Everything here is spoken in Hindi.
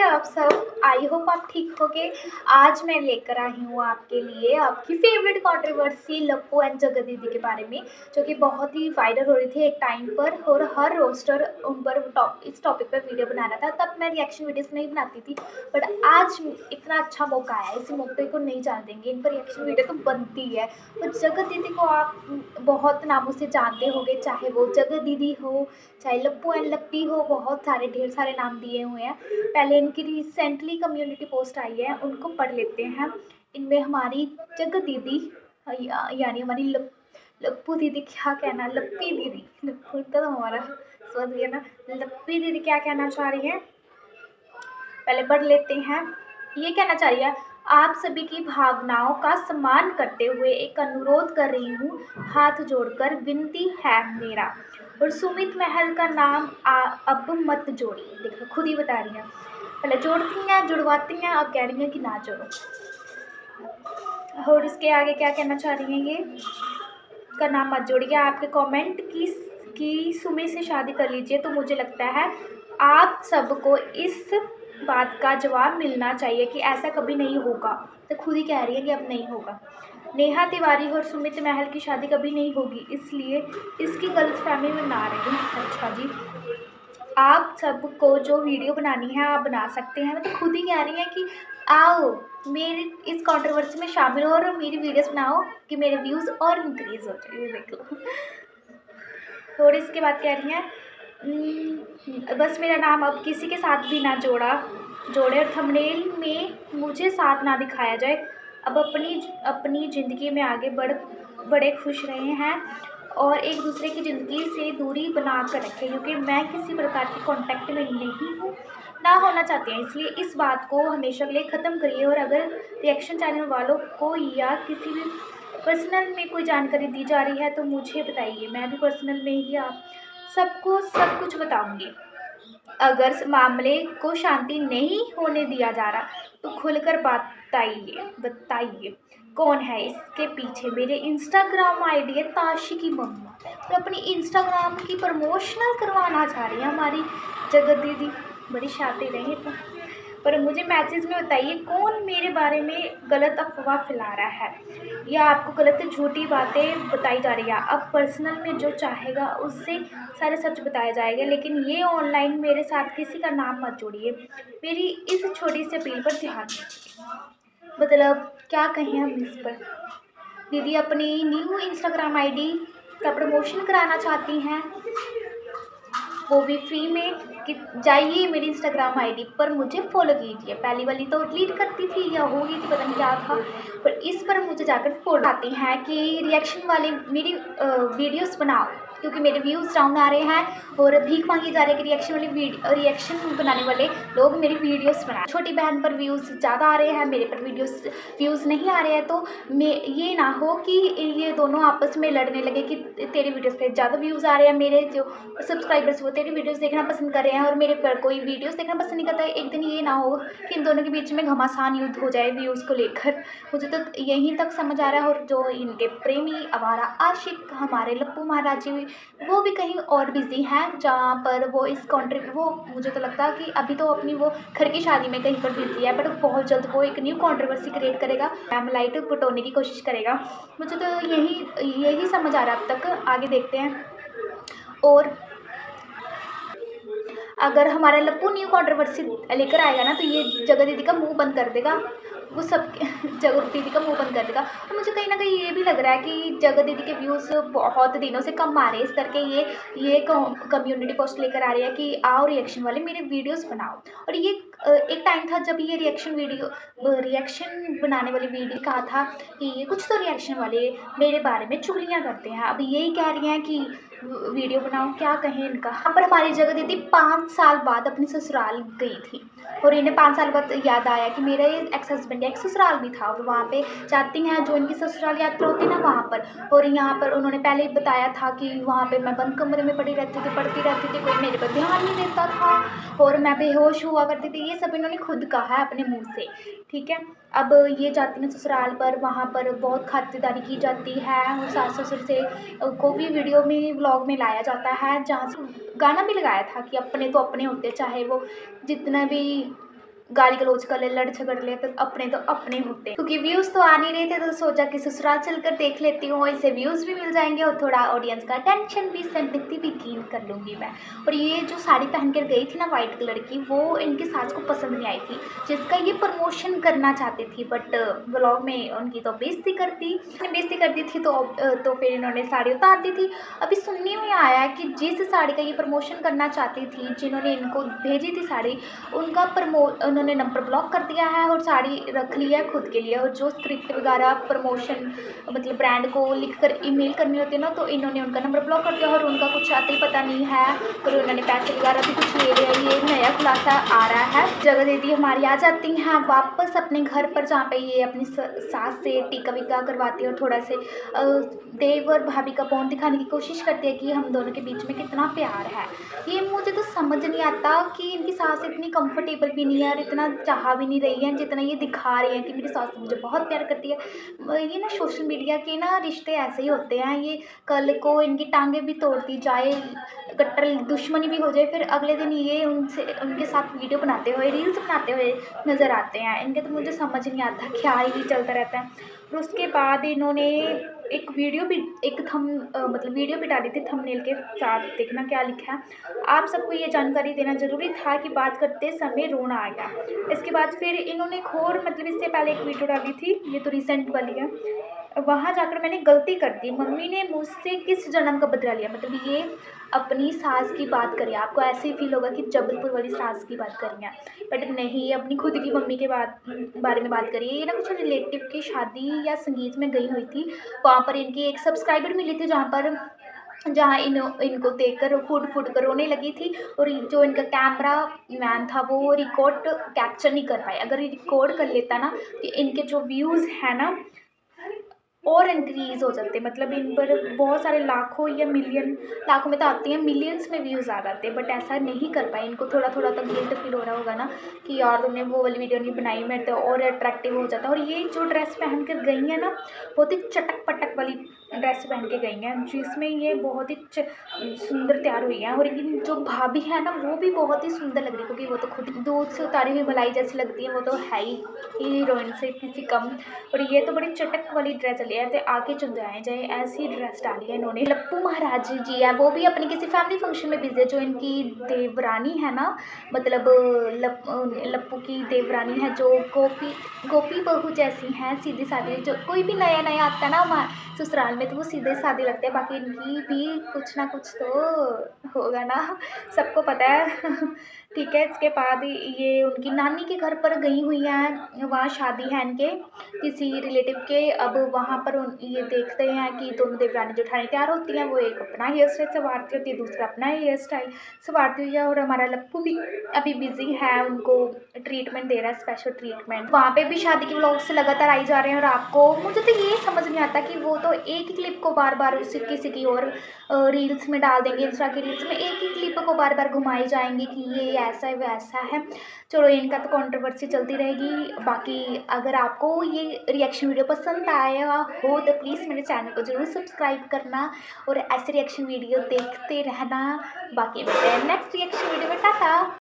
आप सब? आई होप आप ठीक होगे। आज मैं लेकर आई हूँ आपके लिए आपकी फेवरेट कंट्रोवर्सी लप्पू एंड जगह दीदी के बारे में, जो कि बहुत ही वायरल हो रही थी एक टाइम पर और हर रोस्टर उन पर इस टॉपिक पर वीडियो बनाना था। तब मैं रिएक्शन वीडियोस नहीं बनाती थी, बट आज इतना अच्छा मौका आया, इस मौके को नहीं जान देंगे। इन पर रिएक्शन वीडियो तो बनती है। और जगह दीदी को आप बहुत नामों से जानते होंगे, चाहे वो जगह दीदी हो, चाहे लप्पू एंड लप्पी हो, बहुत सारे ढेर सारे नाम दिए हुए हैं। पहले इनकी रिसेंटली कम्युनिटी पोस्ट आई है, उनको पढ़ लेते हैं। इनमें हमारी जगह दीदी यानी हमारी लप्पू दीदी क्या कहना, लप्पी दीदी, लप्पू तो हमारा समझ गया ना, लप्पी दीदी क्या कहना चाह रही है पहले पढ़ लेते हैं। ये कहना चाह रही है, आप सभी की भावनाओं का सम्मान करते हुए एक अनुरोध कर रही हूँ, हाथ जोड़कर विनती है मेरा। और सुमित महल का नाम अब मत जोड़िए। देखो खुद ही बता रही हैं, पहले जोड़ती हैं, जुड़वाती हैं, अब कह रही हैं कि ना जोड़ो। और इसके आगे क्या कहना चाह रही हैं, ये का नाम मत जोड़िए, आपके कमेंट की सुमित से शादी कर लीजिए। तो मुझे लगता है आप सबको इस बात का जवाब मिलना चाहिए कि ऐसा कभी नहीं होगा। तो खुद ही कह रही है कि अब नहीं होगा। नेहा तिवारी और सुमित महल की शादी कभी नहीं होगी, इसलिए इसकी गलतफहमी में ना रहें। अच्छा जी, आप सबको जो वीडियो बनानी है आप बना सकते हैं। तो खुद ही कह रही हैं कि आओ मेरी इस कंट्रोवर्सी में शामिल हो और मेरी वीडियोस बनाओ कि मेरे व्यूज़ और इंक्रीज़ हो जाए। देख लो। और इसके बाद कह रही हैं, बस मेरा नाम अब किसी के साथ भी ना जोड़े और थंबनेल में मुझे साथ ना दिखाया जाए। अब अपनी ज़िंदगी में आगे बड़े खुश रहे हैं और एक दूसरे की ज़िंदगी से दूरी बना कर रखें, क्योंकि मैं किसी प्रकार के कांटेक्ट में नहीं हूँ, ना होना चाहते हैं। इसलिए इस बात को हमेशा के लिए ख़त्म करिए। और अगर रिएक्शन चैनल वालों को या किसी भी पर्सनल में कोई जानकारी दी जा रही है तो मुझे बताइए, मैं भी पर्सनल में ही आप सबको सब कुछ बताऊंगी। अगर मामले को शांति नहीं होने दिया जा रहा तो खुलकर बताइए कौन है इसके पीछे। मेरे इंस्टाग्राम आईडी है ताशी की मम्मा, तो अपनी इंस्टाग्राम की प्रमोशनल करवाना चाह रही है हमारी जगत दीदी। बड़ी शातिर है तो। पर मुझे मैसेज में बताइए कौन मेरे बारे में गलत अफवाह फैला रहा है या आपको गलत झूठी बातें बताई जा रही है। अब पर्सनल में जो चाहेगा उससे सारे सच बताया जाएगा, लेकिन ये ऑनलाइन मेरे साथ किसी का नाम मत जोड़िए। मेरी इस छोटी सी अपील पर ध्यान दीजिए। मतलब क्या कहें हम इस पर। दीदी अपनी न्यू इंस्टाग्राम आईडी का प्रमोशन कराना चाहती हैं, वो भी फ्री में, कि जाइए मेरी इंस्टाग्राम आईडी पर मुझे फॉलो कीजिए। पहली वाली तो डिलीट करती थी या हो गई थी, पता नहीं क्या था, पर इस पर मुझे जाकर फॉलो आते हैं कि रिएक्शन वाले मेरी वीडियोस बनाओ, क्योंकि मेरे व्यूज़ डाउन आ रहे हैं और भीख मांगी जा रही है कि रिएक्शन बनाने वाले लोग मेरी वीडियोस बनाएं। छोटी बहन पर व्यूज़ ज़्यादा आ रहे हैं, मेरे पर व्यूज़ नहीं आ रहे हैं। तो ये ना हो कि ये दोनों आपस में लड़ने लगे कि तेरे वीडियोस पे ज़्यादा व्यूज़ आ रहे हैं, मेरे जो सब्सक्राइबर्स वो तेरी वीडियोस देखना पसंद कर रहे हैं और मेरे पर कोई वीडियोस देखना पसंद नहीं करता है। एक दिन ये ना हो कि इन दोनों के बीच में घमासान युद्ध हो जाए व्यूज़ को लेकर। मुझे तो यहीं तक समझ आ रहा है। और जो इनके प्रेमी आवारा आशिक हमारे लप्पू महाराज जी, वो भी कहीं और बिजी हैं, जहाँ पर वो वो मुझे तो लगता है कि अभी तो अपनी वो घर की शादी में कहीं पर बिजी है, बट बहुत जल्द वो एक न्यू कंट्रोवर्सी क्रिएट करेगा, लाइट बटोरने की कोशिश करेगा। मुझे तो यही समझ आ रहा है अब तक। आगे देखते हैं। और अगर हमारा लप्पू न्यू कंट्रोवर्सी लेकर आएगा ना, तो ये जगह दीदी का मुंह बंद कर देगा, वो सब जगह दीदी का मुंह बंद कर देगा। और मुझे कहीं ना कहीं ये भी लग रहा है कि जगह दीदी के व्यूज़ बहुत दिनों से कम आ रहे हैं, इस करके ये कम्युनिटी पोस्ट लेकर आ रही है कि आओ रिएक्शन वाले मेरे वीडियोस बनाओ। और ये एक टाइम था जब ये रिएक्शन बनाने वाली वीडियो कहा था कि ये कुछ तो रिएक्शन वाले मेरे बारे में चुगलियाँ करते हैं, अब यही कह रही हैं कि वीडियो बनाओ। क्या कहें इनका। यहाँ पर हमारी जगह दीदी 5 साल बाद अपनी ससुराल गई थी और इन्हें 5 साल बाद याद आया कि मेरा ये एक्स हस्बैंड एक ससुराल भी था, और वहाँ पे जाती हैं जो इनकी ससुराल यात्रा होती है ना वहाँ पर। और यहाँ पर उन्होंने पहले ही बताया था कि वहाँ पे मैं बंद कमरे में पड़ती रहती थी, कोई मेरे पर ध्यान नहीं देता था और मैं बेहोश हुआ करती थी। ये सब इन्होंने खुद कहा है अपने मुँह से, ठीक है। अब ये जाती हैं ससुराल पर, वहाँ पर बहुत खातिरदारी की जाती है और सास ससुर से को भी वीडियो में व्लॉग में लाया जाता है, जहाँ से गाना भी लगाया था कि अपने तो अपने होते, चाहे वो जितना भी गाली गलौज कर ले, लड़ झगड़ ले, तो अपने होते हैं। क्योंकि व्यूज़ तो आ नहीं रहे थे तो सोचा कि ससुराल चलकर देख लेती हूँ, इससे व्यूज़ भी मिल जाएंगे और थोड़ा ऑडियंस का अटेंशन भी, सिंपैथी भी गेन कर लूँगी मैं। और ये जो साड़ी पहन कर गई थी ना वाइट कलर की, वो इनकी सास को पसंद नहीं आई थी, जिसका ये प्रमोशन करना चाहती थी, बट व्लॉग में उनकी तो बेइज्जती कर दी थी, तो फिर इन्होंने साड़ी उतार दी थी। अभी सुनने में आया है कि जिस साड़ी का ये प्रमोशन करना चाहती थी, जिन्होंने इनको भेजी थी साड़ी, उनका उन्होंने नंबर ब्लॉक कर दिया है और साड़ी रख ली है खुद के लिए। और जो स्क्रिप्ट वगैरह प्रमोशन मतलब ब्रांड को लिखकर ईमेल करनी होती है ना, तो इन्होंने उनका नंबर ब्लॉक कर दिया और उनका कुछ आता ही पता नहीं है, और उन्होंने पैसे वगैरह भी कुछ ले लिया। ये नया खुलासा आ रहा है। जगह दीदी हमारी आ जाती हैं वापस अपने घर पर, जहाँ पे ये अपनी सास से टीका वीका करवाती है और थोड़ा से देव और भाभी का बॉन्ड दिखाने की कोशिश करती है कि हम दोनों के बीच में कितना प्यार है। ये मुझे तो समझ नहीं आता कि इनकी सास इतनी कंफर्टेबल भी नहीं है और इतना चाह भी नहीं रही है जितना ये दिखा रही है कि मेरी सास मुझे बहुत प्यार करती है। ये ना सोशल मीडिया के ना रिश्ते ऐसे ही होते हैं, ये कल को इनकी टांगे भी तोड़ दी जाए, कट्टर दुश्मनी भी हो जाए, फिर अगले दिन ये उनके साथ वीडियो बनाते हुए, रील्स बनाते हुए नज़र आते हैं। इनके तो मुझे समझ नहीं आता, क्या ही चलता रहता है। और उसके बाद इन्होंने एक वीडियो भी मतलब वीडियो भी डाली थी थंबनेल के साथ, देखना क्या लिखा है। आप सबको ये जानकारी देना ज़रूरी था कि बात करते समय रोना आ गया। इसके बाद फिर इन्होंने एक और मतलब इससे पहले एक वीडियो डाली थी, ये तो रिसेंट वाली है, वहाँ जाकर मैंने गलती कर दी, मम्मी ने मुझसे किस जन्म का बदला लिया। मतलब ये अपनी सास की बात करिए, आपको ऐसे ही फील होगा कि जबलपुर वाली सास की बात करिए, बट नहीं, अपनी खुद की मम्मी के बारे में बात करिए। ये ना कुछ रिलेटिव की शादी या संगीत में गई हुई थी, वहाँ पर इनकी एक सब्सक्राइबर मिली थी, जहाँ इनको देखकर फुट कर रोने लगी थी। और जो इनका कैमरा मैन था वो रिकॉर्ड कैप्चर नहीं कर पाया। अगर रिकॉर्ड कर लेता ना, तो इनके जो व्यूज़ है ना और इंक्रीज़ हो जाते, मतलब इन पर बहुत सारे लाखों या मिलियन, लाखों में तो आती हैं, मिलियंस में व्यूज़ आ जाते, बट ऐसा नहीं कर पाए। इनको थोड़ा थोड़ा तो गिल्ट फील हो रहा होगा ना कि यार तुमने वो वाली वीडियो नहीं बनाई, मैं तो और अट्रैक्टिव हो जाता। और ये जो ड्रेस पहन कर गई है ना, बहुत ही चटक पटक वाली ड्रेस पहन के गई हैं, जिसमें ये बहुत ही सुंदर तैयार हुई हैं। और इनकी जो भाभी है ना, वो भी बहुत ही सुंदर लग रही है, क्योंकि वो तो खुद दूध से उतारी हुई मलाई जैसी लगती है, वो तो है ही हीरोइन से किसी कम। और ये तो बड़ी चटक वाली ड्रेस चली है, तो आगे चल जाए ऐसी ड्रेस डाली है इन्होंने। लप्पू महाराज जी है, वो भी अपनी किसी फैमिली फंक्शन में बिजी है। जो इनकी देवरानी है ना, मतलब लप्पू की देवरानी है, जो गोपी बहू जैसी हैं, सीधी सादी। जो कोई भी नया नया आता है ना हमारे ससुराल में, तो वो सीधे सादे लगते हैं। बाकी इनकी भी कुछ ना कुछ तो होगा ना, सबको पता है। ठीक है, इसके बाद ये उनकी नानी के घर पर गई हुई हैं, वहाँ शादी है इनके किसी रिलेटिव के। अब वहाँ पर ये देखते हैं कि दोनों देवरानी जेठानी तैयार होती हैं, वो एक अपना हेयर स्टाइल संवारती होती है, दूसरा अपना हेयर स्टाइल संवारती हुई है। और हमारा लप्पू भी अभी बिजी है, उनको ट्रीटमेंट दे रहा है, स्पेशल ट्रीटमेंट। वहाँ पे भी शादी के व्लॉग्स लगातार आई जा रहे हैं। और आपको, मुझे तो ये समझ नहीं आता कि वो तो एक ही क्लिप को बार बार किसी की और रील्स में डाल देंगे, इंस्टा की रील्स में एक ही क्लिप को बार बार घुमाई जाएंगे कि ये ऐसा है वैसा है। चलो, इनका तो कंट्रोवर्सी चलती रहेगी। बाकी अगर आपको ये रिएक्शन वीडियो पसंद आया हो तो प्लीज़ मेरे चैनल को ज़रूर सब्सक्राइब करना और ऐसे रिएक्शन वीडियो देखते रहना। बाकी मिलते हैं नेक्स्ट रिएक्शन वीडियो में, टाटा।